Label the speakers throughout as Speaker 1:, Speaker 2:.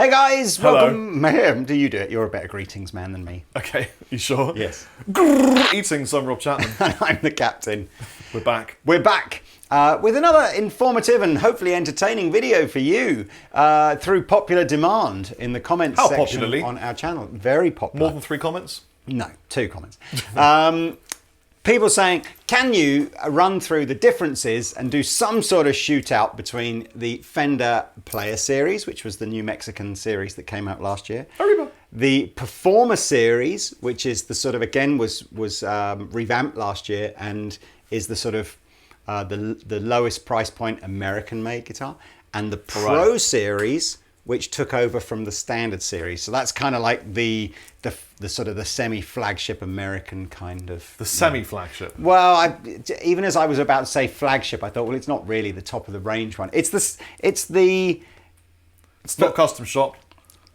Speaker 1: Hey guys,
Speaker 2: Hello.
Speaker 1: welcome. Do you do it? You're a better greetings man than me.
Speaker 2: Okay, you sure?
Speaker 1: Yes.
Speaker 2: Eating some Rob Chapman.
Speaker 1: I'm the captain.
Speaker 2: We're back.
Speaker 1: We're back with another informative and hopefully entertaining video for you through popular demand in the comments
Speaker 2: How
Speaker 1: section
Speaker 2: popularly?
Speaker 1: on our channel. Very popular.
Speaker 2: More than 3 comments?
Speaker 1: No, 2 comments. People saying, can you run through the differences and do some sort of shootout between the Fender Player Series, which was the new Mexican series that came out last year,
Speaker 2: Arriba.
Speaker 1: the Performer Series, which is the sort of, again, was revamped last year and is the sort of the lowest price point American-made guitar, and the Pro Series, which took over from the Standard Series. So that's kind of like the sort of the semi-flagship American kind of...
Speaker 2: The semi-flagship?
Speaker 1: Well, even as I was about to say flagship, I thought, well, it's not really the top of the range one. It's
Speaker 2: not custom shop.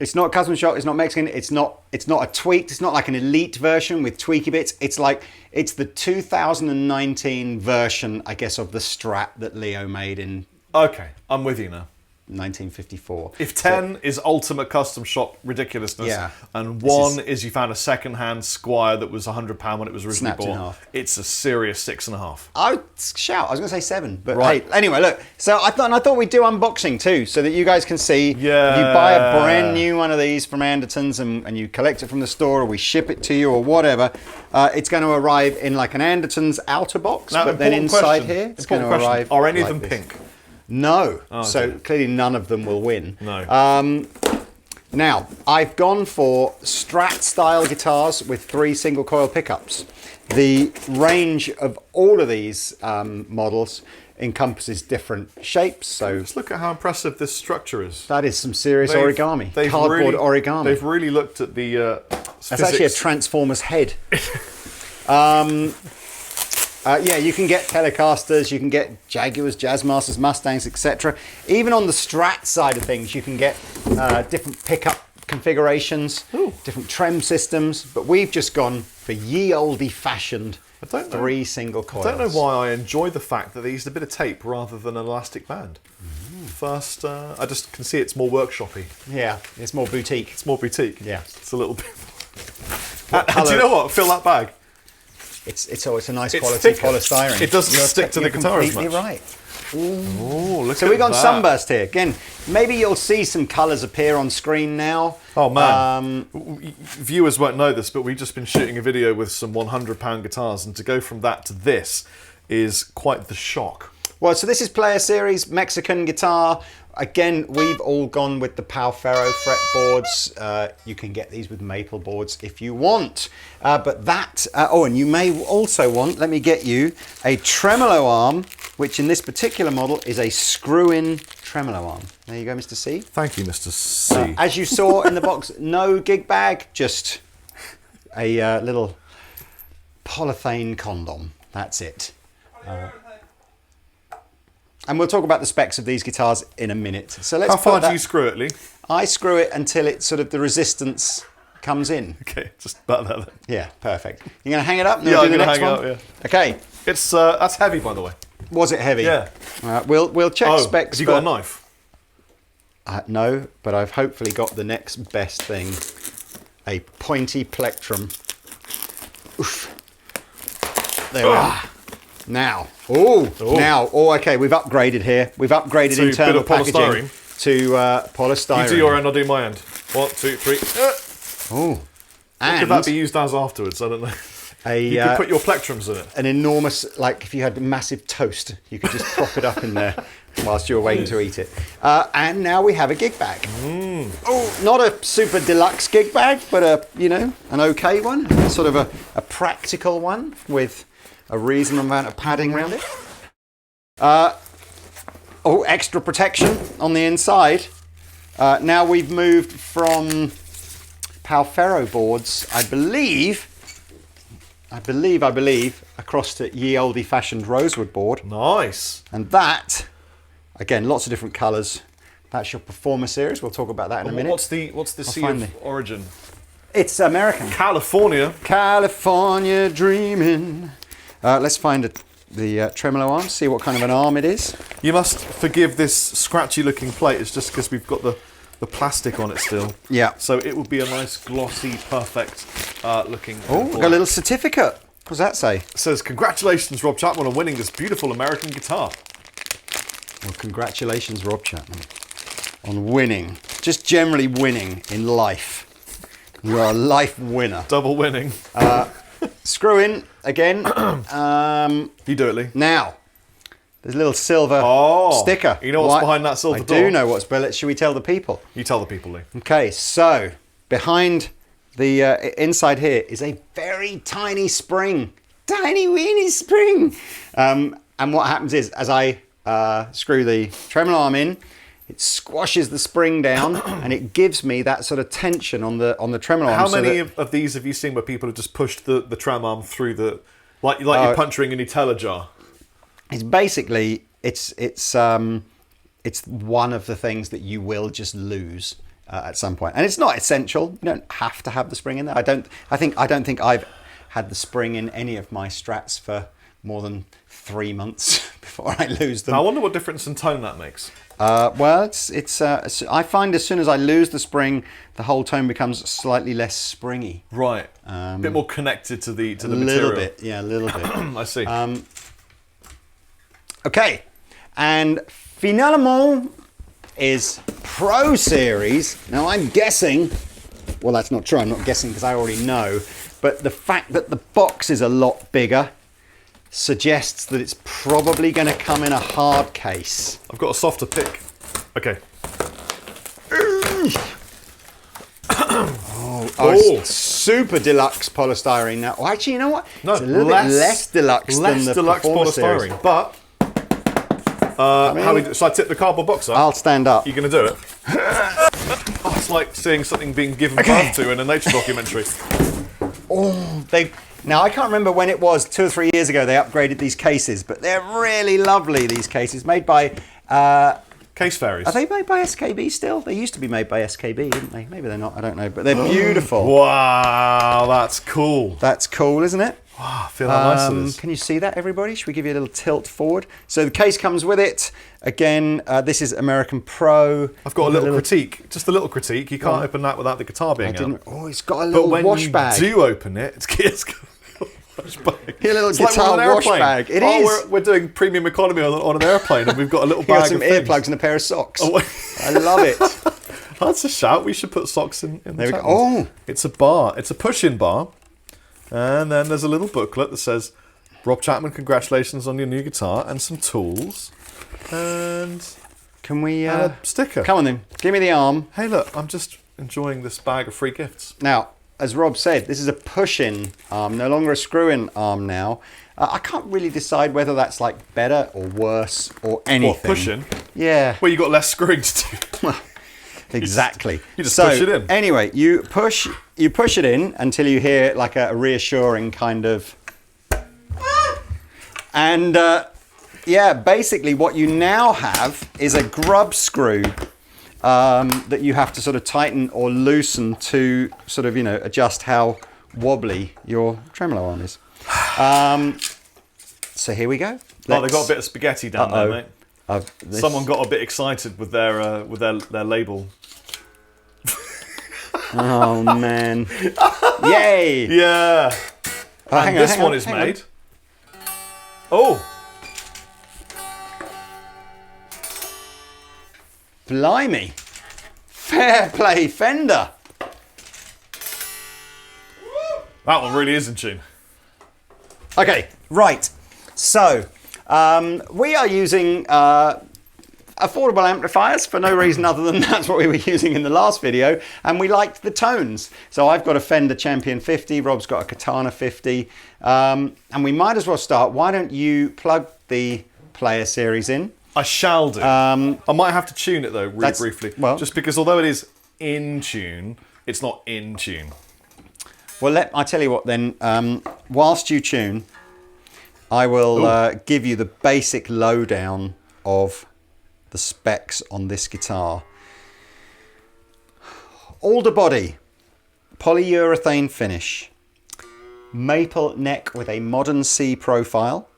Speaker 1: It's not custom shop. It's not Mexican. It's not a tweaked. It's not like an elite version with tweaky bits. It's the 2019 version, I guess, of the Strat that Leo made in...
Speaker 2: Okay, I'm with you now.
Speaker 1: 1954.
Speaker 2: If 10 is ultimate custom shop ridiculousness,
Speaker 1: Yeah.
Speaker 2: and 1 is you found a second-hand Squire that was £100 when it was originally
Speaker 1: Snapped in
Speaker 2: bought,
Speaker 1: half.
Speaker 2: it's a serious 6.5.
Speaker 1: I would shout. I was going to say 7, but
Speaker 2: Right.
Speaker 1: hey, anyway, look. So I thought we'd do unboxing too, so that you guys can see.
Speaker 2: Yeah.
Speaker 1: If you buy a brand new one of these from Andertons and you collect it from the store, or we ship it to you, or whatever, it's going to arrive in like an Andertons outer box,
Speaker 2: Now,
Speaker 1: but then
Speaker 2: important
Speaker 1: inside
Speaker 2: question.
Speaker 1: here, it's
Speaker 2: Important
Speaker 1: going to
Speaker 2: question.
Speaker 1: arrive.
Speaker 2: Are any of
Speaker 1: like
Speaker 2: them
Speaker 1: this.
Speaker 2: pink?
Speaker 1: No.
Speaker 2: Oh,
Speaker 1: so
Speaker 2: okay.
Speaker 1: clearly none of them will win.
Speaker 2: No.
Speaker 1: Now, I've gone for Strat style guitars with 3 single coil pickups. The range of all of these models encompasses different shapes. So
Speaker 2: Just look at how impressive this structure is.
Speaker 1: that is some serious origami. Cardboard origami.
Speaker 2: They've really looked at the
Speaker 1: That's actually a Transformer's head. Yeah, you can get Telecasters, you can get Jaguars, Jazzmasters, Mustangs, etc. Even on the Strat side of things, you can get different pickup configurations, different trem systems. But we've just gone for ye olde fashioned 3 single coils.
Speaker 2: I don't know why I enjoy the fact that they used a bit of tape rather than an elastic band. First, I just can see it's more workshoppy.
Speaker 1: Yeah, it's more boutique.
Speaker 2: It's more boutique.
Speaker 1: Yeah.
Speaker 2: It's a little bit. Do you know what? Fill that bag.
Speaker 1: It's a nice
Speaker 2: It's
Speaker 1: quality
Speaker 2: thicker.
Speaker 1: polystyrene.
Speaker 2: It doesn't stick to the guitar as
Speaker 1: completely
Speaker 2: much.
Speaker 1: right.
Speaker 2: Oh, look
Speaker 1: So
Speaker 2: at
Speaker 1: we've got
Speaker 2: that.
Speaker 1: Sunburst here. Again, maybe you'll see some colours appear on screen now.
Speaker 2: Oh man, viewers won't know this, but we've just been shooting a video with some £100 guitars, and to go from that to this is quite the shock.
Speaker 1: Well, so this is Player Series, Mexican guitar. Again, we've all gone with the Palfero fretboards. You can get these with maple boards if you want. But that, and you may also want, let me get you, a tremolo arm, which in this particular model is a screw-in tremolo arm. There you go, Mr. C.
Speaker 2: Thank you, Mr. C.
Speaker 1: As you saw in the box, no gig bag, just a little polythene condom. That's it. And we'll talk about the specs of these guitars in a minute. So let's
Speaker 2: How far
Speaker 1: put that,
Speaker 2: do you screw it, Lee?
Speaker 1: I screw it until it sort of the resistance comes in.
Speaker 2: Okay, just about that then.
Speaker 1: Yeah, perfect. You're going to hang it up? And then
Speaker 2: Yeah,
Speaker 1: we'll do
Speaker 2: I'm
Speaker 1: the
Speaker 2: gonna
Speaker 1: next
Speaker 2: hang
Speaker 1: one?
Speaker 2: it up, yeah.
Speaker 1: Okay.
Speaker 2: It's that's heavy, by the way.
Speaker 1: Was it heavy?
Speaker 2: Yeah.
Speaker 1: We'll check specs.
Speaker 2: Have you got a knife?
Speaker 1: No, but I've hopefully got the next best thing. A pointy plectrum. Oof. There we are. Now. Okay, we've upgraded here. We've upgraded
Speaker 2: To a
Speaker 1: internal
Speaker 2: bit of
Speaker 1: packaging to polystyrene.
Speaker 2: You do your end, I'll do my end. 1, 2, 3.
Speaker 1: Oh.
Speaker 2: What
Speaker 1: And
Speaker 2: could that be used as afterwards? I don't know. You could put your plectrums in it.
Speaker 1: an enormous, like if you had a massive toast, you could just prop it up in there whilst you're waiting to eat it. And now we have a gig bag. Oh, not a super deluxe gig bag, but an okay one, sort of a practical one with a reasonable amount of padding around it. Extra protection on the inside. Now we've moved from Palfero boards, I believe, across to ye olde fashioned rosewood board.
Speaker 2: Nice.
Speaker 1: And that, again, lots of different colours. That's your Performer Series. We'll talk about that in a minute.
Speaker 2: What's the sea
Speaker 1: find
Speaker 2: of origin?
Speaker 1: It's American.
Speaker 2: California.
Speaker 1: California dreaming. Let's find the tremolo arm, see what kind of an arm it is.
Speaker 2: You must forgive this scratchy looking plate. It's just because we've got the the plastic on it still.
Speaker 1: Yeah.
Speaker 2: So it would be a nice, glossy, perfect looking.
Speaker 1: Oh, we've got a little certificate. What does that say?
Speaker 2: It says, "Congratulations, Rob Chapman, on winning this beautiful American guitar."
Speaker 1: Well, congratulations, Rob Chapman, on winning. Just generally winning in life. You are a life winner.
Speaker 2: Double winning.
Speaker 1: Screw in again.
Speaker 2: You do it, Lee.
Speaker 1: Now, there's a little silver sticker.
Speaker 2: You know what's behind that silver door?
Speaker 1: I do know what's behind it. Should we tell the people?
Speaker 2: You tell the people, Lee.
Speaker 1: Okay, so behind the inside here is a very tiny spring. Tiny weeny spring. And what happens is, as I screw the tremolo arm in, it squashes the spring down and it gives me that sort of tension on the tremolo arm.
Speaker 2: How many of these have you seen where people have just pushed the trem arm through the, like you're puncturing a Nutella jar?
Speaker 1: It's basically it's one of the things that you will just lose at some point, and it's not essential. You don't have to have the spring in there. I don't think I've had the spring in any of my Strats for more than 3 months before I lose them.
Speaker 2: Now, I wonder what difference in tone that makes.
Speaker 1: Well, it's. I find as soon as I lose the spring, the whole tone becomes slightly less springy.
Speaker 2: Right. A bit more connected to the material.
Speaker 1: A little bit, yeah, a little bit.
Speaker 2: I see.
Speaker 1: Okay, and finalement is Pro Series. Now I'm guessing. Well, that's not true. I'm not guessing because I already know. But the fact that the box is a lot bigger suggests that it's probably going to come in a hard case.
Speaker 2: I've got a softer pick. Okay.
Speaker 1: It's super deluxe polystyrene now. Well, actually, you know what?
Speaker 2: No,
Speaker 1: it's a little bit less deluxe than the
Speaker 2: deluxe
Speaker 1: Performance
Speaker 2: polystyrene.
Speaker 1: Series.
Speaker 2: But so I tip the cardboard box up?
Speaker 1: I'll stand up.
Speaker 2: You going to do it? Oh, it's like seeing something being given birth to in a nature documentary.
Speaker 1: Now, I can't remember when it was, 2 or 3 years ago, they upgraded these cases, but they're really lovely, these cases, made by...
Speaker 2: Case Fairies.
Speaker 1: Are they made by SKB still? They used to be made by SKB, didn't they? Maybe they're not, I don't know, but they're beautiful.
Speaker 2: Wow, that's cool.
Speaker 1: That's cool, isn't it?
Speaker 2: Wow, I feel how nice it is.
Speaker 1: Can you see that, everybody? Should we give you a little tilt forward? So the case comes with it. Again, this is American Pro.
Speaker 2: I've got a little critique, just a little critique. You can't open that without the guitar being out.
Speaker 1: Oh, it's got a little wash bag.
Speaker 2: But when you do open it, it's got a wash bag.
Speaker 1: A little guitar wash bag. It is.
Speaker 2: We're doing premium economy on an airplane, and we've got a little bag
Speaker 1: got some
Speaker 2: of
Speaker 1: earplugs and a pair of socks. I love it.
Speaker 2: That's a shout. We should put socks in the
Speaker 1: There we go.
Speaker 2: chat.
Speaker 1: Oh,
Speaker 2: it's a bar. It's a push-in bar. And then there's a little booklet that says, "Rob Chapman, congratulations on your new guitar," and some tools. And
Speaker 1: can we...
Speaker 2: a sticker.
Speaker 1: Come on then, give me the arm.
Speaker 2: Hey, look, I'm just enjoying this bag of free gifts.
Speaker 1: Now, as Rob said, this is a push-in arm, no longer a screw-in arm now. I can't really decide whether that's like better or worse or anything.
Speaker 2: What, push-in?
Speaker 1: Yeah.
Speaker 2: Well, you got less screwing to do.
Speaker 1: Exactly.
Speaker 2: You just push it in.
Speaker 1: Anyway, you push it in until you hear like a reassuring kind of... And yeah, basically what you now have is a grub screw that you have to sort of tighten or loosen to sort of, adjust how wobbly your tremolo arm is. So here we go.
Speaker 2: Oh, they've got a bit of spaghetti down there, mate. Someone got a bit excited with their label.
Speaker 1: Oh man! Yay!
Speaker 2: Yeah. And this one is made. Oh.
Speaker 1: Blimey! Fair play, Fender.
Speaker 2: That one really is in tune.
Speaker 1: Okay, right. So we are using affordable amplifiers for no reason other than that's what we were using in the last video, and we liked the tones. So I've got a Fender Champion 50, Rob's got a Katana 50, and we might as well start. Why don't you plug the Player Series in?
Speaker 2: I shall do. I might have to tune it though, really briefly.
Speaker 1: Well,
Speaker 2: just because although it is in tune, it's not in tune.
Speaker 1: Well, I tell you what then, whilst you tune, I will give you the basic lowdown of the specs on this guitar. Alder body, polyurethane finish, maple neck with a modern C profile,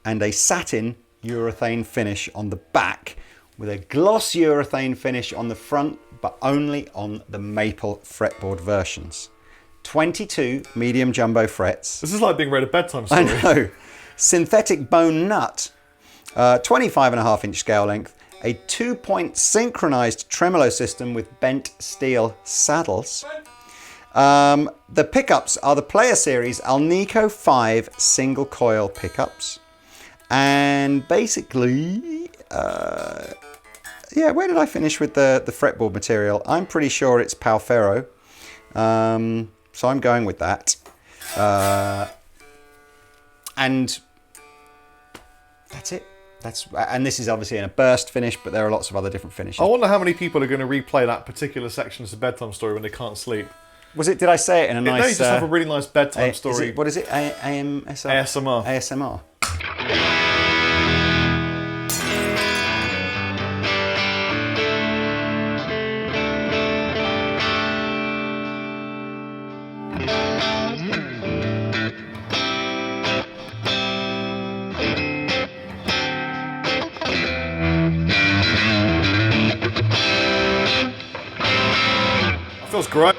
Speaker 1: and a satin urethane finish on the back with a gloss urethane finish on the front, but only on the maple fretboard versions. 22 medium jumbo frets.
Speaker 2: This is like being read a bedtime story.
Speaker 1: I know. Synthetic bone nut, 25.5-inch scale length, a 2-point synchronized tremolo system with bent steel saddles. The pickups are the Player Series Alnico 5 single coil pickups. And basically, where did I finish with the fretboard material? I'm pretty sure it's Palfero. So I'm going with that. And that's it. And this is obviously in a burst finish, but there are lots of other different finishes.
Speaker 2: I wonder how many people are going to replay that particular section as a bedtime story when they can't sleep.
Speaker 1: Did I say it in a nice...
Speaker 2: No, you just have a really nice bedtime story.
Speaker 1: What is it? ASMR?
Speaker 2: ASMR. Feels great.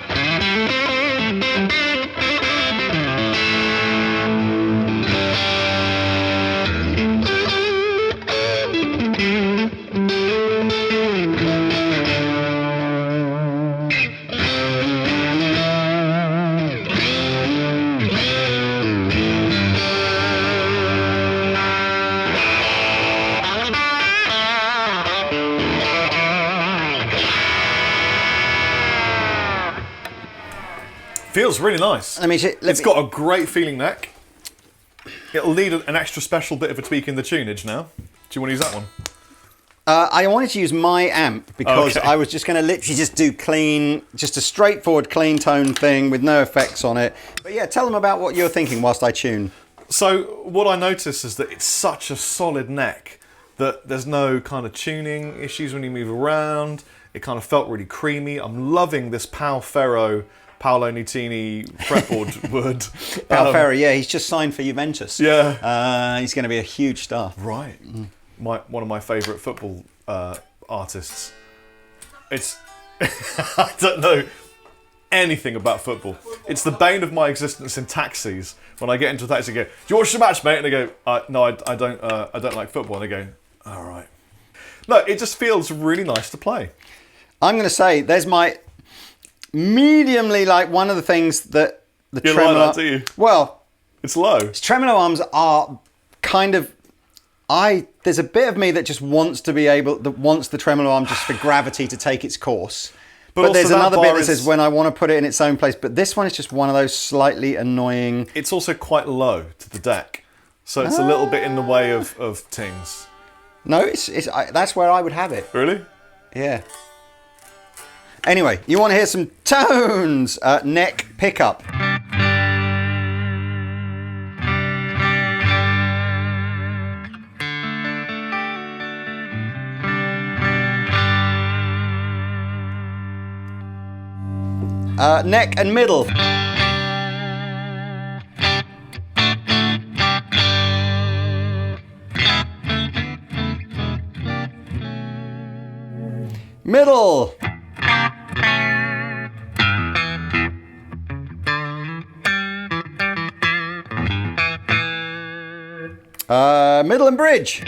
Speaker 2: Feels really nice. It's got a great feeling neck. It'll need an extra special bit of a tweak in the tunage now. Do you want to use that one?
Speaker 1: I wanted to use my amp because I was just going to literally just do clean, just a straightforward clean tone thing with no effects on it. But yeah, tell them about what you're thinking whilst I tune.
Speaker 2: So what I noticed is that it's such a solid neck that there's no kind of tuning issues when you move around. It kind of felt really creamy. I'm loving this Palfero Paolo Nutini fretboard wood.
Speaker 1: Palfero, yeah, he's just signed for Juventus.
Speaker 2: Yeah.
Speaker 1: He's going to be a huge star.
Speaker 2: Right. One of my favourite football artists. It's... I don't know anything about football. It's the bane of my existence in taxis. When I get into a taxi, I go, "Do you watch the match, mate?" And they go, "No, I don't like football." And they go, "All right." No, it just feels really nice to play.
Speaker 1: I'm going to say, there's my... mediumly, like, one of the things that the
Speaker 2: you
Speaker 1: tremolo...
Speaker 2: like that, do you?
Speaker 1: Well...
Speaker 2: It's low.
Speaker 1: Tremolo arms are kind of... There's a bit of me that just wants to be able... that wants the tremolo arm just for gravity to take its course. But there's another bit that says when I want to put it in its own place. But this one is just one of those slightly annoying...
Speaker 2: It's also quite low to the deck. So it's a little bit in the way of tings.
Speaker 1: No, that's where I would have it.
Speaker 2: Really?
Speaker 1: Yeah. Anyway, you want to hear some tones? Neck pickup. Neck and middle. Middle. Middle and bridge.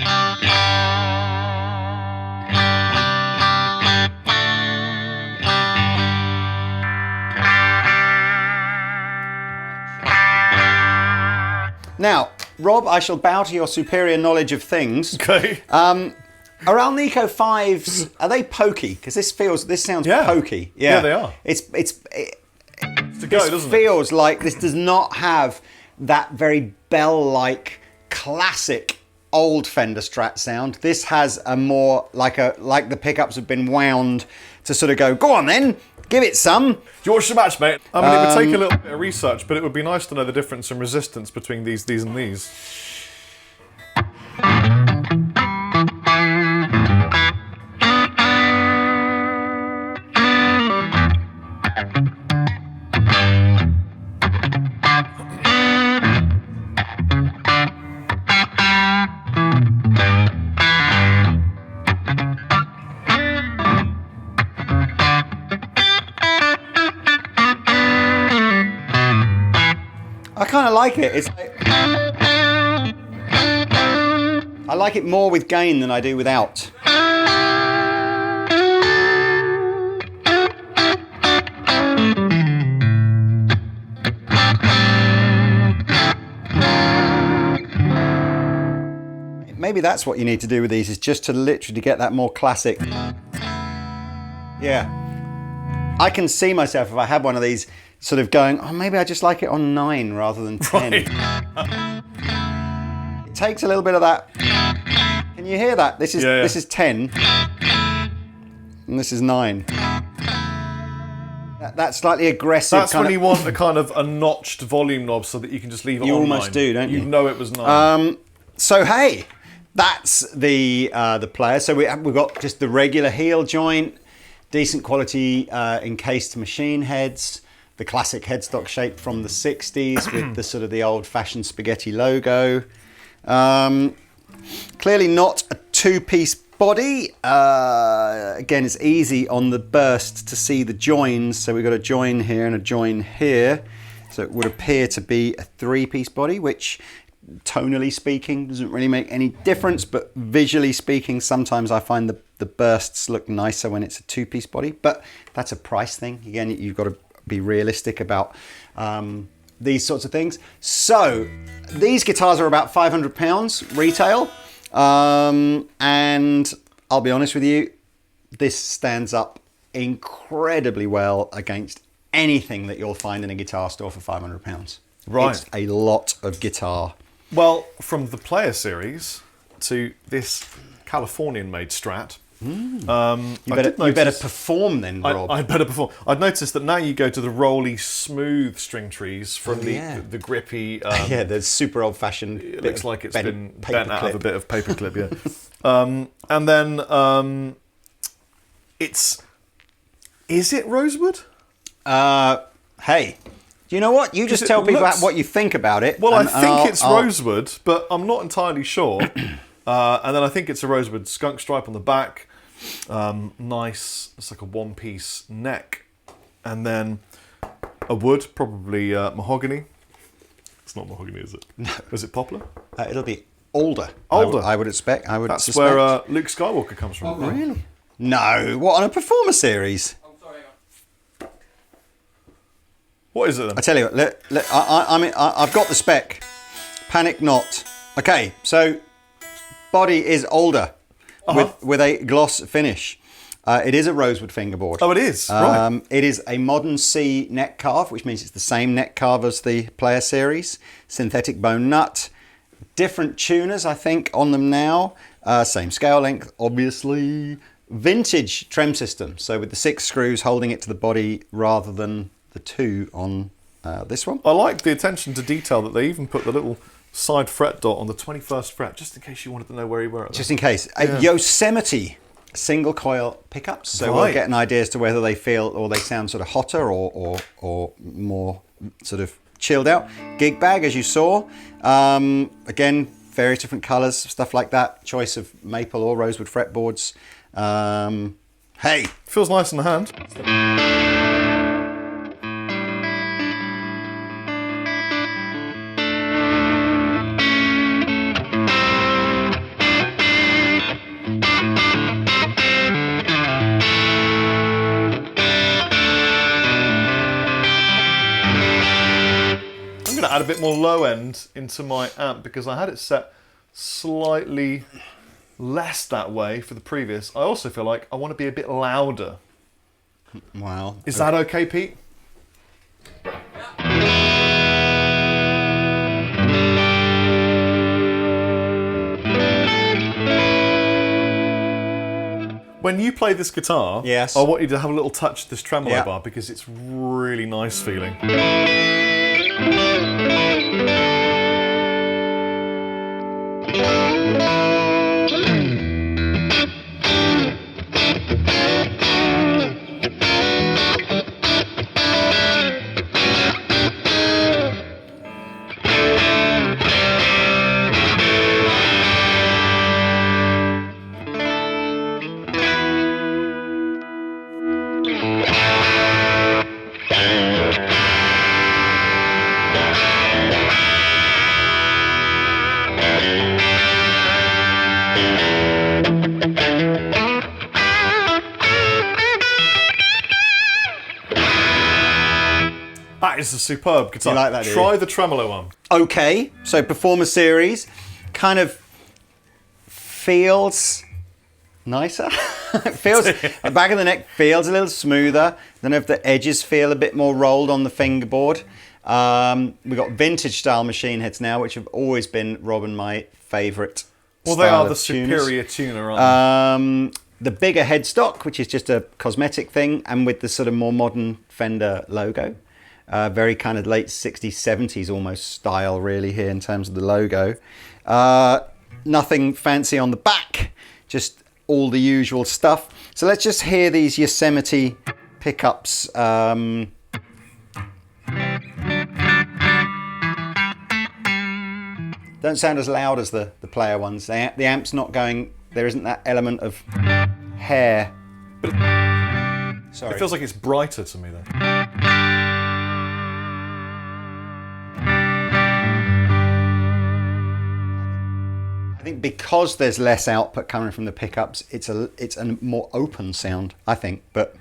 Speaker 1: Now, Rob, I shall bow to your superior knowledge of things.
Speaker 2: Okay.
Speaker 1: Are Alnico 5s, are they pokey? Because this sounds pokey.
Speaker 2: Yeah, they are.
Speaker 1: It's
Speaker 2: to go, doesn't it?
Speaker 1: Feels like this does not have that very bell-like classic old Fender Strat sound. This has a more like the pickups have been wound to sort of go on then, give it some.
Speaker 2: Do you watch the match, mate? I mean, it would take a little bit of research, but it would be nice to know the difference in resistance between these and these.
Speaker 1: like it. It's like, I like it more with gain than I do without. Maybe that's what you need to do with these, is just to literally get that more classic. Yeah. I can see myself, if I had one of these, sort of going, oh, maybe I just like it on 9 rather than 10. Right. It takes a little bit of that. Can you hear that? This is This is 10, and this is 9. That's slightly aggressive.
Speaker 2: That's when you want a kind of a notched volume knob so that you can just leave it on 9.
Speaker 1: You almost do, don't you?
Speaker 2: You know it was 9.
Speaker 1: So hey, that's the player. So we've got just the regular heel joint, decent quality encased machine heads, the classic headstock shape from the 60s with the sort of the old-fashioned spaghetti logo. Clearly not a two-piece body. Again, it's easy on the burst to see the joins. So we've got a join here and a join here. So it would appear to be a three-piece body, which, tonally speaking, doesn't really make any difference, but visually speaking, sometimes I find the bursts look nicer when it's a two-piece body, but that's a price thing. Again, you've got to be realistic about these sorts of things. So these guitars are about £500 retail, and I'll be honest with you, this stands up incredibly well against anything that you'll find in a guitar store for £500.
Speaker 2: Right.
Speaker 1: It's a lot of guitar.
Speaker 2: Well, from the Player series to this Californian-made Strat.
Speaker 1: You better perform then, Rob.
Speaker 2: I better perform. I'd noticed that now you go to the rolly, smooth string trees from the grippy.
Speaker 1: Yeah, the super old-fashioned.
Speaker 2: It looks like it's been
Speaker 1: paper
Speaker 2: bent out
Speaker 1: clip.
Speaker 2: of a bit of paperclip, yeah. And then is it rosewood?
Speaker 1: Hey. Do you know what? You just tell people what you think about it.
Speaker 2: Well, I think it's rosewood, but I'm not entirely sure. And then I think it's a rosewood skunk stripe on the back. Nice. It's like a one-piece neck. And then a wood, probably mahogany. It's not mahogany, is it?
Speaker 1: No.
Speaker 2: Is it poplar?
Speaker 1: It'll be alder.
Speaker 2: Alder.
Speaker 1: I would expect.
Speaker 2: That's
Speaker 1: suspect.
Speaker 2: where Luke Skywalker comes from.
Speaker 1: Oh, really? No. What, on a performer series?
Speaker 2: What is it then?
Speaker 1: I tell you what, I've got the spec. Panic not. Okay, so body is alder with a gloss finish. It is a rosewood fingerboard.
Speaker 2: Oh, it is? Right.
Speaker 1: It is a modern C neck carve, which means it's the same neck carve as the Player series. Synthetic bone nut. Different tuners, I think, on them now. Same scale length, obviously. Vintage trem system. So with the 6 screws holding it to the body rather than the 2 on this one.
Speaker 2: I like the attention to detail that they even put the little side fret dot on the 21st fret, just in case you wanted to know where you were at.
Speaker 1: Just in case. Yosemite single coil pickups, so we'll get an idea as to whether they feel or they sound sort of hotter or more sort of chilled out. Gig bag, as you saw. Again, various different colours, stuff like that. Choice of maple or rosewood fretboards. Hey!
Speaker 2: Feels nice in the hand. Add a bit more low end into my amp because I had it set slightly less that way for the previous. I also feel like I want to be a bit louder.
Speaker 1: Wow.
Speaker 2: Is that okay, Pete? When you play this guitar,
Speaker 1: yes,
Speaker 2: I want you to have a little touch of this tremolo bar because it's really nice feeling. That is a superb guitar.
Speaker 1: You like that, do you?
Speaker 2: Try the tremolo one.
Speaker 1: Okay, so Performer Series kind of feels nicer. It feels, the back of the neck feels a little smoother. Then if the edges feel a bit more rolled on the fingerboard. We've got vintage style machine heads now, which have always been, Rob and my favourite.
Speaker 2: Well, they are the superior tuner, aren't they?
Speaker 1: The bigger headstock, which is just a cosmetic thing, and with the sort of more modern Fender logo. Very kind of late 60s, 70s almost style really here in terms of the logo. Nothing fancy on the back, just all the usual stuff. So let's just hear these Yosemite pickups. Don't sound as loud as the player ones. The amp's not going, there isn't that element of hair. Sorry.
Speaker 2: It feels like it's brighter to me though.
Speaker 1: I think because there's less output coming from the pickups, it's a more open sound, I think. But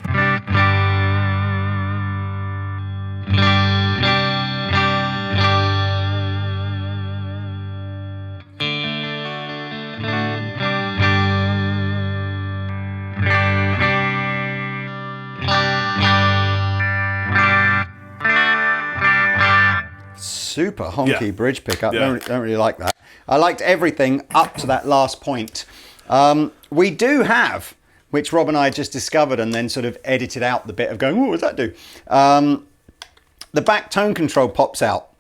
Speaker 1: super honky bridge pickup.
Speaker 2: Yeah.
Speaker 1: Don't really like that. I liked everything up to that last point. We do have, which Rob and I just discovered and then sort of edited out the bit of going, oh, what does that do? The back tone control pops out,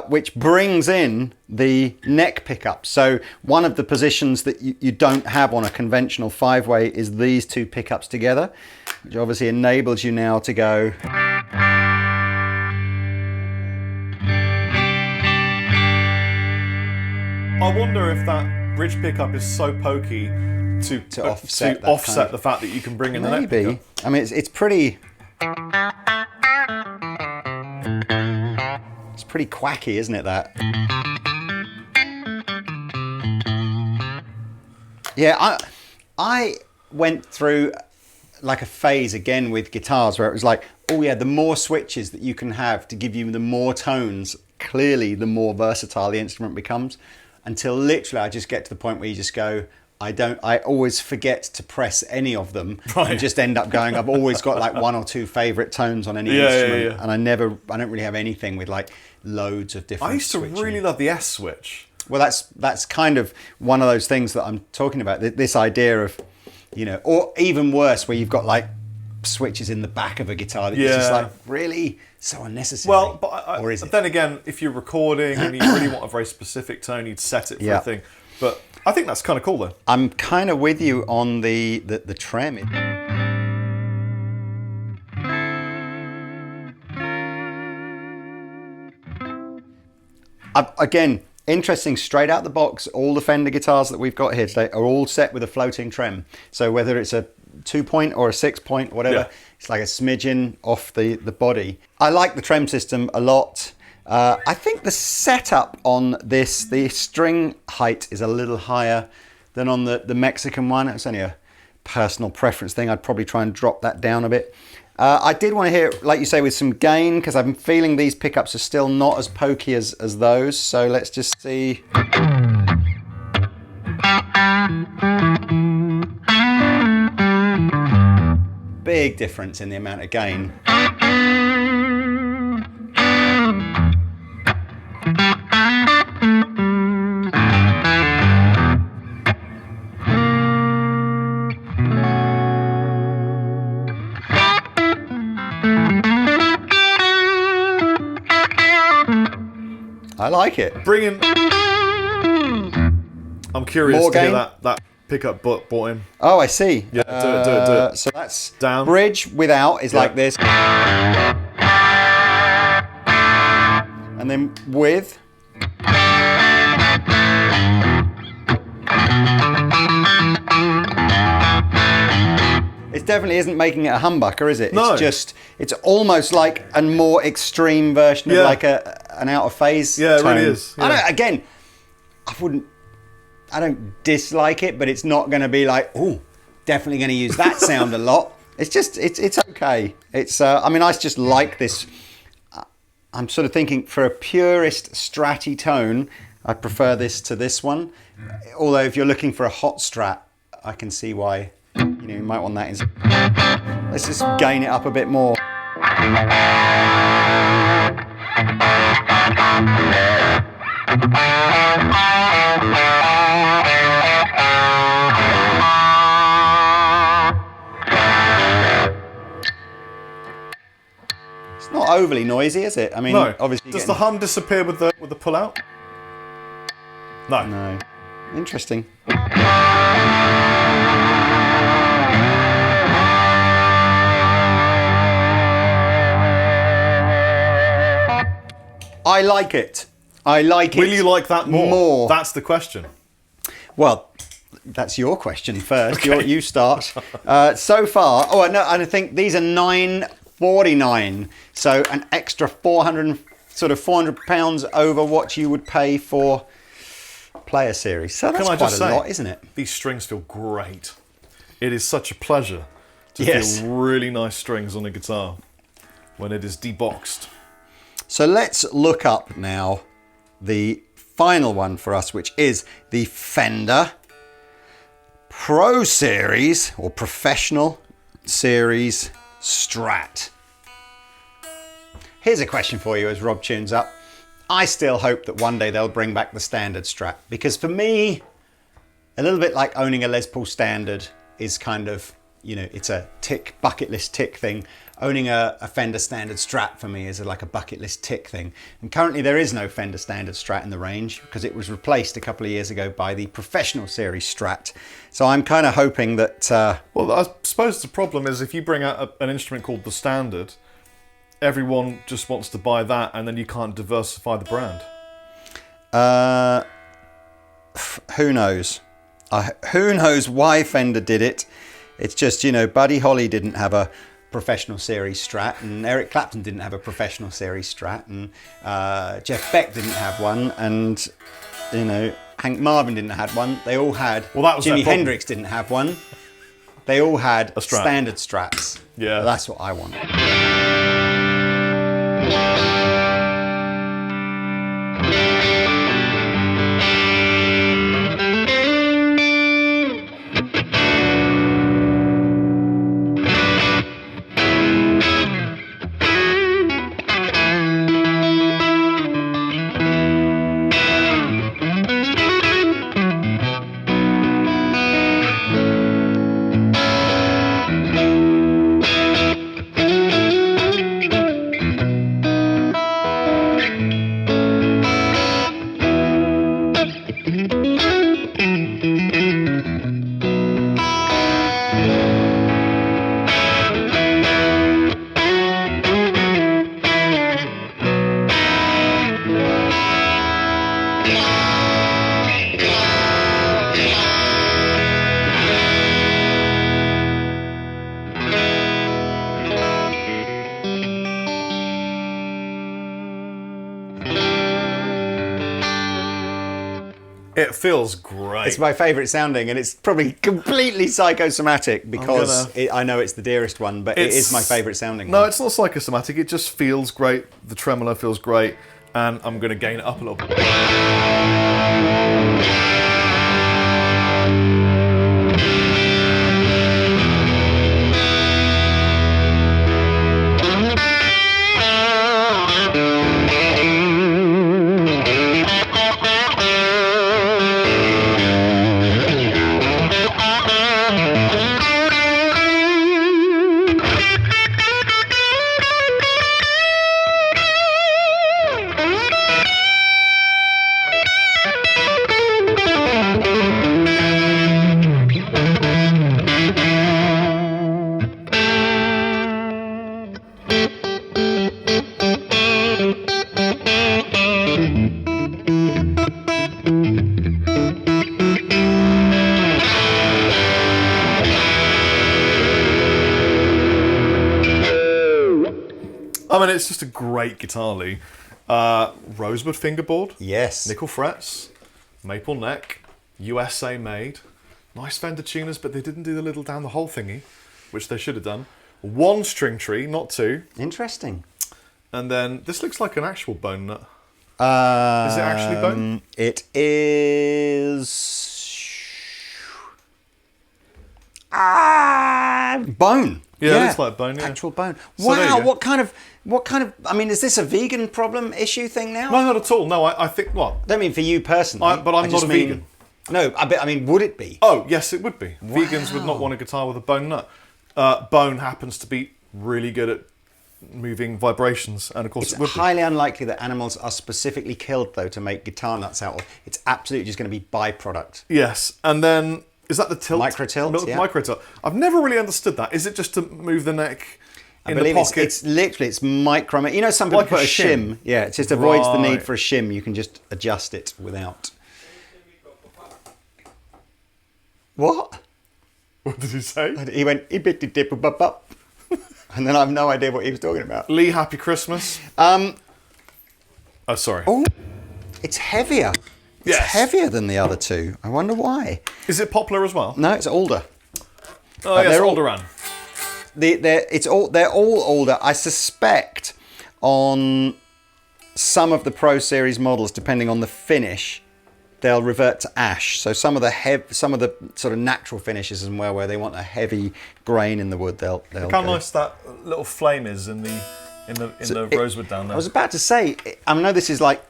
Speaker 1: which brings in the neck pickup. So one of the positions that you don't have on a conventional 5-way is these two pickups together, which obviously enables you now to go.
Speaker 2: I wonder if that bridge pickup is so pokey to offset the fact that you can bring in the neck pickup.
Speaker 1: I mean, it's pretty. It's pretty quacky, isn't it? That. Yeah, I went through like a phase again with guitars where it was like, oh yeah, the more switches that you can have to give you the more tones, clearly the more versatile the instrument becomes. Until literally I just get to the point where you just go, I always forget to press any of them and just end up going, I've always got like one or two favourite tones on any instrument. And I don't really have anything with like loads of different
Speaker 2: I used to really love the S switch.
Speaker 1: Well, that's kind of one of those things that I'm talking about. This idea of, you know, or even worse, where you've got like switches in the back of a guitar that you're just like, really so unnecessary.
Speaker 2: Well, but or is it? Then again, if you're recording and you really want a very specific tone, you'd set it for a thing. But I think that's kind of cool though. I'm
Speaker 1: kind of with you on the trem. Again, interesting, straight out the box, all the Fender guitars that we've got here today are all set with a floating trem. So whether it's a 2-point or a 6-point, whatever, it's like a smidgen off the body. I like the trem system a lot. I think the setup on this, the string height is a little higher than on the Mexican one. It's only a personal preference thing. I'd probably try and drop that down a bit. I did want to hear, like you say, with some gain, because I'm feeling these pickups are still not as pokey as those. So let's just see. Big difference in the amount of gain. I like it.
Speaker 2: I'm curious to hear that pickup brought in.
Speaker 1: Oh, I see.
Speaker 2: Yeah, do it.
Speaker 1: So that's
Speaker 2: down.
Speaker 1: Bridge without is like this. And then with. It definitely isn't making it a humbucker, is it?
Speaker 2: No.
Speaker 1: It's almost like a more extreme version of like an out of phase tone.
Speaker 2: It really is. Yeah.
Speaker 1: I don't, again, I wouldn't dislike it, but it's not going to be like, oh, definitely going to use that sound a lot. It's just, it's okay. It's, I mean, I just like this. I'm sort of thinking for a purist stratty tone, I prefer this to this one. Although if you're looking for a hot strat, I can see why, you might want that. Let's just gain it up a bit more. It's not overly noisy, is it? I mean,
Speaker 2: No.
Speaker 1: obviously.
Speaker 2: Does the hum disappear with the pull out? No.
Speaker 1: No. Interesting. I like it. I like it.
Speaker 2: Will you like that more? That's the question.
Speaker 1: Well, that's your question first.
Speaker 2: Okay.
Speaker 1: You start. So far, and I think these are $9.49. So an extra £400 over what you would pay for Player Series. So that's quite a lot, isn't it?
Speaker 2: These strings feel great. It is such a pleasure to
Speaker 1: Yes.
Speaker 2: feel really nice strings on a guitar when it is deboxed.
Speaker 1: So let's look up now the final one for us, which is the Fender Pro Series or Professional Series Strat. Here's a question for you as Rob tunes up. I still hope that one day they'll bring back the standard Strat, because for me, a little bit like owning a Les Paul Standard is kind of, it's a tick, bucket list tick thing. Owning a Fender Standard Strat for me is like a bucket list tick thing. And currently there is no Fender Standard Strat in the range because it was replaced a couple of years ago by the Professional Series Strat. So I'm kind of hoping that...
Speaker 2: Well, I suppose the problem is if you bring out an instrument called the Standard, everyone just wants to buy that and then you can't diversify the brand.
Speaker 1: Who knows? Who knows why Fender did it? It's just, Buddy Holly didn't have a Professional Series Strat, and Eric Clapton didn't have a Professional Series Strat, and Jeff Beck didn't have one, and Hank Marvin didn't have one. They all had.
Speaker 2: Well, that was
Speaker 1: Jimi Hendrix didn't have one. They all had
Speaker 2: Strat.
Speaker 1: standard Strats.
Speaker 2: Yeah,
Speaker 1: That's what I want.
Speaker 2: It feels great.
Speaker 1: It's my favourite sounding, and it's probably completely psychosomatic because I know it's the dearest one, but it is my favourite sounding one.
Speaker 2: No, it's not psychosomatic. It just feels great. The tremolo feels great, and I'm going to gain it up a little bit. I mean, it's just a great guitar, Lee. Rosewood fingerboard.
Speaker 1: Yes.
Speaker 2: Nickel frets. Maple neck. USA made. Nice Fender tuners, but they didn't do the little down the hole thingy, which they should have done. 1 string tree, not 2.
Speaker 1: Interesting.
Speaker 2: And then this looks like an actual bone nut. Is it actually bone?
Speaker 1: It is bone.
Speaker 2: Yeah, it looks like bone. Yeah.
Speaker 1: Actual bone.
Speaker 2: So there you
Speaker 1: Wow,
Speaker 2: go.
Speaker 1: what kind of? I mean, is this a vegan problem issue thing now?
Speaker 2: No, not at all. No, I think what?
Speaker 1: I don't mean for you personally.
Speaker 2: But I'm
Speaker 1: just
Speaker 2: not a
Speaker 1: mean-
Speaker 2: vegan.
Speaker 1: No, I mean, would it be?
Speaker 2: Oh, yes, it would be. Vegans would not want a guitar with a bone nut. Bone happens to be really good at moving vibrations, and of course
Speaker 1: It's
Speaker 2: it would be.
Speaker 1: highly unlikely that animals are specifically killed, though, to make guitar nuts out of. It's absolutely just going to be byproduct.
Speaker 2: Yes, and then is that the tilt?
Speaker 1: Micro tilt, yeah.
Speaker 2: Micro tilt. I've never really understood that. Is it just to move the neck
Speaker 1: I
Speaker 2: in
Speaker 1: believe
Speaker 2: the pocket?
Speaker 1: it's literally, it's micro. You know, some people
Speaker 2: Like a
Speaker 1: put a shim.
Speaker 2: shim.
Speaker 1: Yeah, it just avoids the need
Speaker 2: Right.
Speaker 1: for a shim. You can just adjust it without. What?
Speaker 2: What did he say?
Speaker 1: He went, he bit the dip up. And then I have no idea what he was talking about.
Speaker 2: Lee, happy Christmas. Oh, sorry.
Speaker 1: Oh, it's heavier. It's
Speaker 2: Yes.
Speaker 1: heavier than the other two. I wonder why.
Speaker 2: Is it poplar as well?
Speaker 1: No, it's older.
Speaker 2: Oh, yes,
Speaker 1: they're all-
Speaker 2: Alderan.
Speaker 1: They're all older. I suspect on some of the Pro Series models, depending on the finish, they'll revert to ash. So some of the sort of natural finishes and where they want a heavy grain in the wood, they'll
Speaker 2: Look
Speaker 1: go.
Speaker 2: how nice that little flame is in the rosewood down there.
Speaker 1: I was about to say, I know this is like,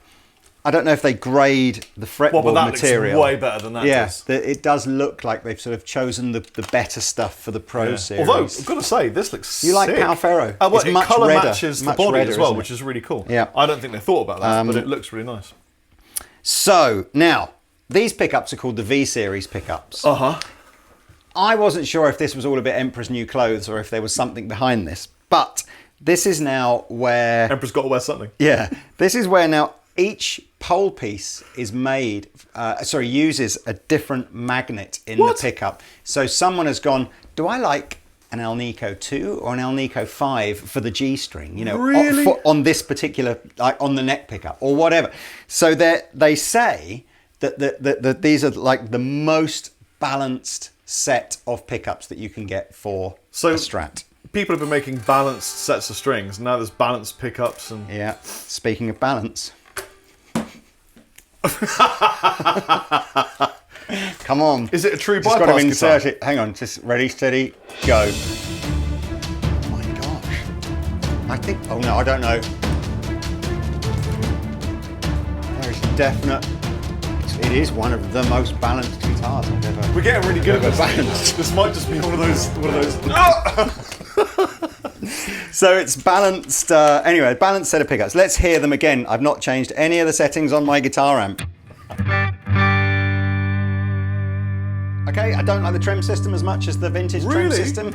Speaker 1: I don't know if they grade the fretboard
Speaker 2: Well, but that
Speaker 1: material.
Speaker 2: looks way better than that does.
Speaker 1: It does look like they've sort of chosen the better stuff for the Pro
Speaker 2: Yeah.
Speaker 1: Series.
Speaker 2: Although I've got to say, this looks
Speaker 1: You like
Speaker 2: sick.
Speaker 1: Pal Ferro?
Speaker 2: Well,
Speaker 1: It's
Speaker 2: it
Speaker 1: much
Speaker 2: colour
Speaker 1: redder,
Speaker 2: matches the
Speaker 1: much
Speaker 2: body
Speaker 1: redder,
Speaker 2: as well,
Speaker 1: isn't it?
Speaker 2: which is really cool.
Speaker 1: Yeah.
Speaker 2: I don't think they thought about that, but it looks really nice.
Speaker 1: So now these pickups are called the V Series pickups. I wasn't sure if this was all a bit Emperor's New Clothes or if there was something behind this, but this is now where
Speaker 2: Emperor's got to wear something.
Speaker 1: this is where now each pole piece is made. Uses a different magnet in
Speaker 2: What?
Speaker 1: the pickup. So someone has gone, do I like an Alnico 2 or an Alnico 5 for the G string? You know,
Speaker 2: Really?
Speaker 1: on this particular, like on the neck pickup or whatever. So they say that these are like the most balanced set of pickups that you can get for
Speaker 2: So-
Speaker 1: a Strat.
Speaker 2: People have been making balanced sets of strings. Now there's balanced pickups and
Speaker 1: Yeah. Speaking of balance. Come on.
Speaker 2: Is it a true
Speaker 1: Just got
Speaker 2: bypass
Speaker 1: to insert
Speaker 2: guitar?
Speaker 1: it. Hang on. Just ready, steady, go. Oh my gosh. I think. Oh no, I don't know. There is definite. It is one of the most balanced guitars I've ever.
Speaker 2: We're getting really good at this.
Speaker 1: Balanced.
Speaker 2: This might just be one of those.
Speaker 1: So it's balanced. Anyway, balanced set of pickups. Let's hear them again. I've not changed any of the settings on my guitar amp. Okay, I don't like the trem system as much as the vintage trem
Speaker 2: Really?
Speaker 1: system.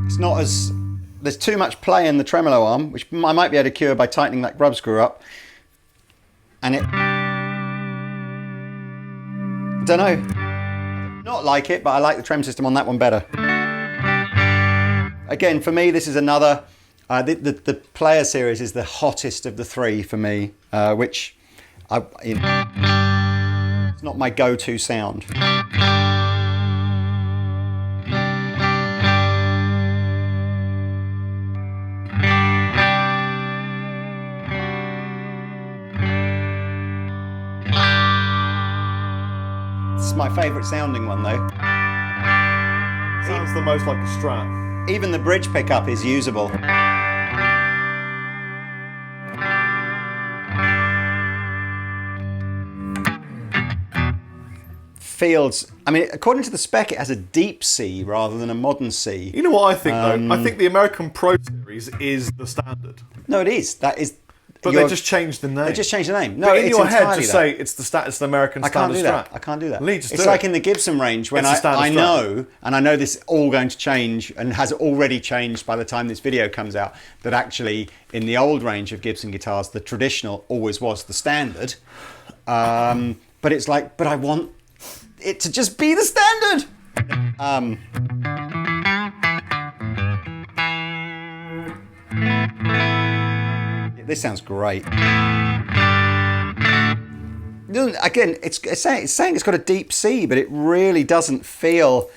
Speaker 1: It's not as... There's too much play in the tremolo arm, which I might be able to cure by tightening that grub screw up. And it... I don't know. Not like it, but I like the trem system on that one better. Again, for me, this is another... the Player series is the hottest of the three for me, which... it's not my go-to sound. This is my favourite sounding one though.
Speaker 2: Sounds the most like a Strat.
Speaker 1: Even the bridge pickup is usable. Feels, I mean, according to the spec, it has a deep C rather than a modern C.
Speaker 2: You know what I think though? I think the American Pro Series is the standard.
Speaker 1: No, it is. That is.
Speaker 2: But they just changed the name.
Speaker 1: They just changed the name. No,
Speaker 2: But in
Speaker 1: it's
Speaker 2: your head,
Speaker 1: entirely
Speaker 2: just
Speaker 1: that.
Speaker 2: say it's the American
Speaker 1: I can't
Speaker 2: standard
Speaker 1: do that.
Speaker 2: Strat.
Speaker 1: I can't do that.
Speaker 2: Lee, just
Speaker 1: it's
Speaker 2: do
Speaker 1: like
Speaker 2: it.
Speaker 1: in the Gibson range when
Speaker 2: It's a standard
Speaker 1: I
Speaker 2: Strat.
Speaker 1: know, and I know this is all going to change and has already changed by the time this video comes out, that actually in the old range of Gibson guitars, the traditional always was the standard. But it's like, but I want it to just be the standard. This sounds great. again, it's saying it's got a deep C, but it really doesn't feel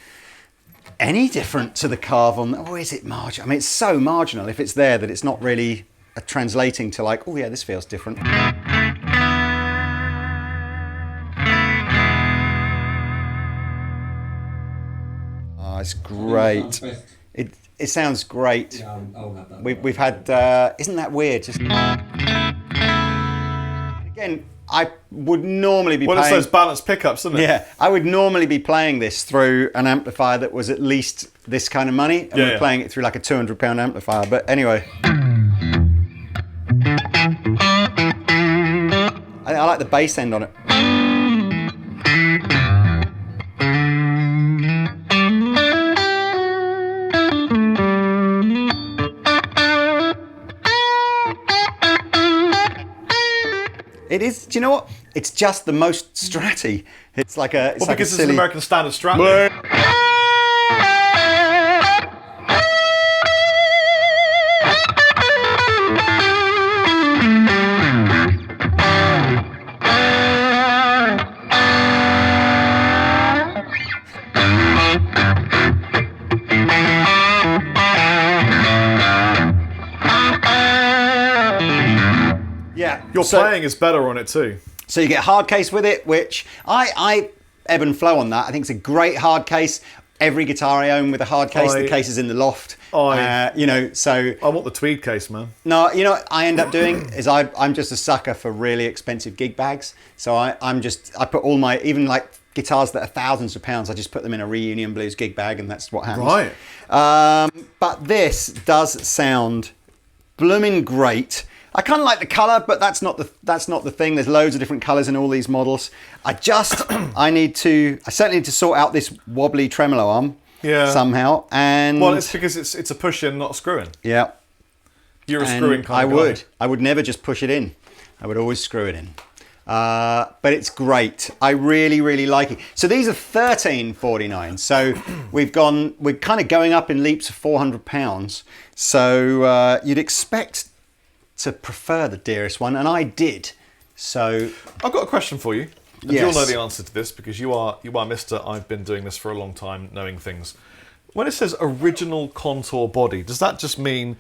Speaker 1: any different to the carve on. Or is it marginal? I mean, it's so marginal if it's there that it's not really translating to like, oh yeah, this feels different. Oh, it's great. It sounds great.
Speaker 3: Yeah, I'll have that.
Speaker 1: We've had, isn't that weird? Just again, I would normally be
Speaker 2: Well,
Speaker 1: playing...
Speaker 2: it's those balanced pickups, isn't it?
Speaker 1: Yeah, I would normally be playing this through an amplifier that was at least this kind of money, and we're playing it through like a £200 amplifier. But anyway, I like the bass end on it. It is. Do you know what? It's just the most stratty. It's like a. It's
Speaker 2: Well,
Speaker 1: like
Speaker 2: because
Speaker 1: a
Speaker 2: it's an
Speaker 1: silly...
Speaker 2: American standard Strat.
Speaker 1: Yeah.
Speaker 2: Your playing is better on it too.
Speaker 1: So you get hard case with it, which I ebb and flow on that. I think it's a great hard case. Every guitar I own with a hard case, the case is in the loft. You know, so...
Speaker 2: I want the tweed case, man.
Speaker 1: No, you know what I end up doing is I'm just a sucker for really expensive gig bags. So I put all my, even like guitars that are thousands of pounds, I just put them in a Reunion Blues gig bag, and that's what happens.
Speaker 2: Right.
Speaker 1: But this does sound blooming great. I kind of like the colour, but that's not the thing. There's loads of different colours in all these models. I certainly need to sort out this wobbly tremolo arm somehow. And
Speaker 2: well, it's because it's a push in, not a screw in.
Speaker 1: Yeah.
Speaker 2: You're a screw in kind of guy.
Speaker 1: I would never just push it in. I would always screw it in. But it's great. I really, really like it. So these are $13.49. So we're kind of going up in leaps of £400. So you'd expect to prefer the dearest one, and I did. So
Speaker 2: I've got a question for you. And
Speaker 1: Yes.
Speaker 2: you'll know the answer to this because you are Mr. I've been doing this for a long time, knowing things. When it says original contour body, does that just mean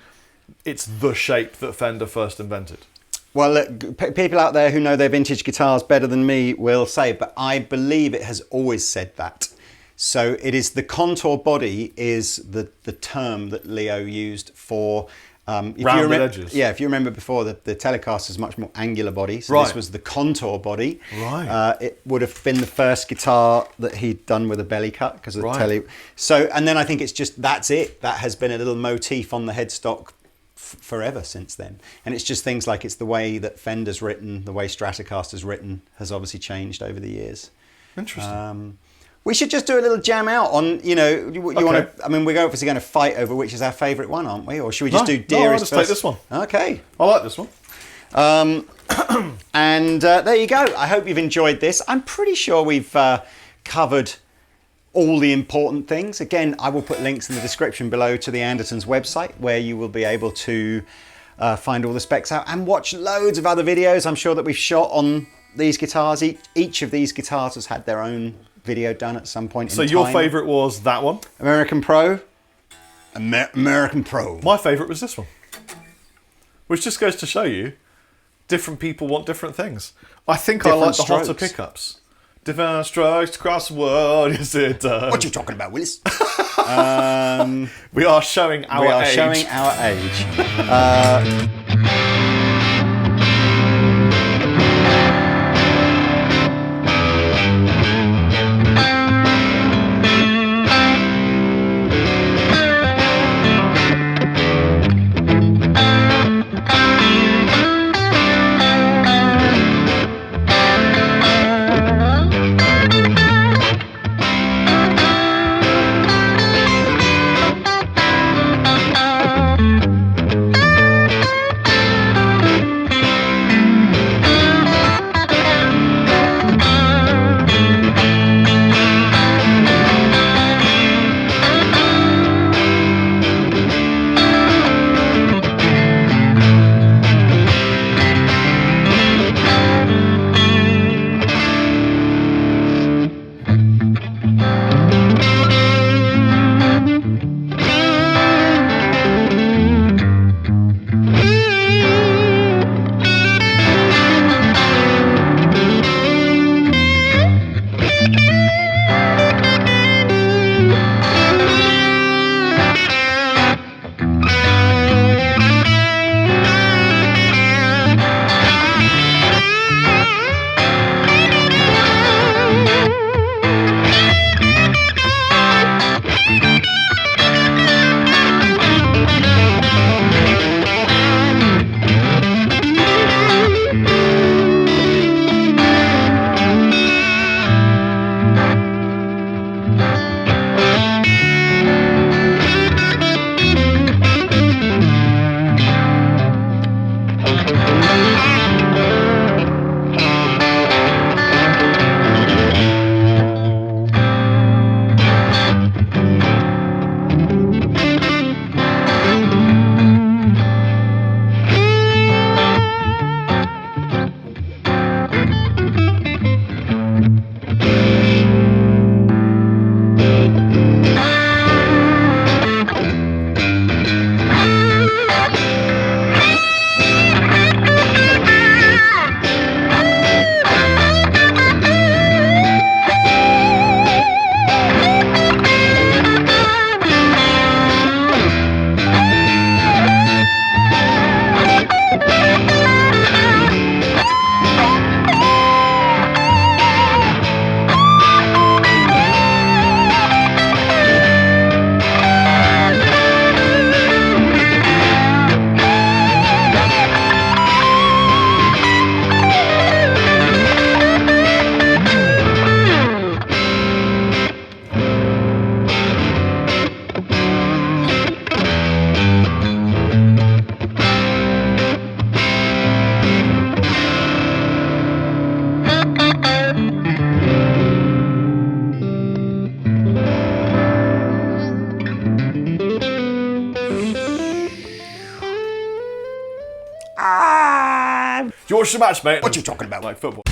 Speaker 2: it's the shape that Fender first invented?
Speaker 1: Well, look, people out there who know their vintage guitars better than me will say, but I believe it has always said that. So it is the contour body is the term that Leo used for
Speaker 2: rounded edges.
Speaker 1: Yeah, if you remember before, the Telecaster is much more angular body. So
Speaker 2: Right.
Speaker 1: this was the contour body.
Speaker 2: Right.
Speaker 1: It would have been the first guitar that he'd done with a belly cut because of the
Speaker 2: Right.
Speaker 1: Tele. So, and then I think it's just that's it. That has been a little motif on the headstock forever since then. And it's just things like it's the way that Fender's written, the way Stratocaster's written has obviously changed over the years.
Speaker 2: Interesting.
Speaker 1: We should just do a little jam out on, you know, you want to, I mean, we're obviously going to fight over which is our favourite one, aren't we? Or should we just do dearest
Speaker 2: I'll just take
Speaker 1: first?
Speaker 2: this one.
Speaker 1: Okay.
Speaker 2: I like this one.
Speaker 1: And there you go. I hope you've enjoyed this. I'm pretty sure we've covered all the important things. Again, I will put links in the description below to the Andertons website where you will be able to find all the specs out and watch loads of other videos I'm sure that we've shot on these guitars. Each of these guitars has had their own video done at some point in time.
Speaker 2: So your favourite was that one?
Speaker 1: American Pro? American Pro.
Speaker 2: My favourite was this one. Which just goes to show you, different people want different things. I think I like the hotter
Speaker 1: strokes.
Speaker 2: pickups. Different strokes across the world, yes it does.
Speaker 1: What are you talking about, Willis?
Speaker 2: We are showing our age.
Speaker 1: We are showing our age.
Speaker 2: Do you watch the match, mate?
Speaker 1: What you talking about?
Speaker 2: Like football.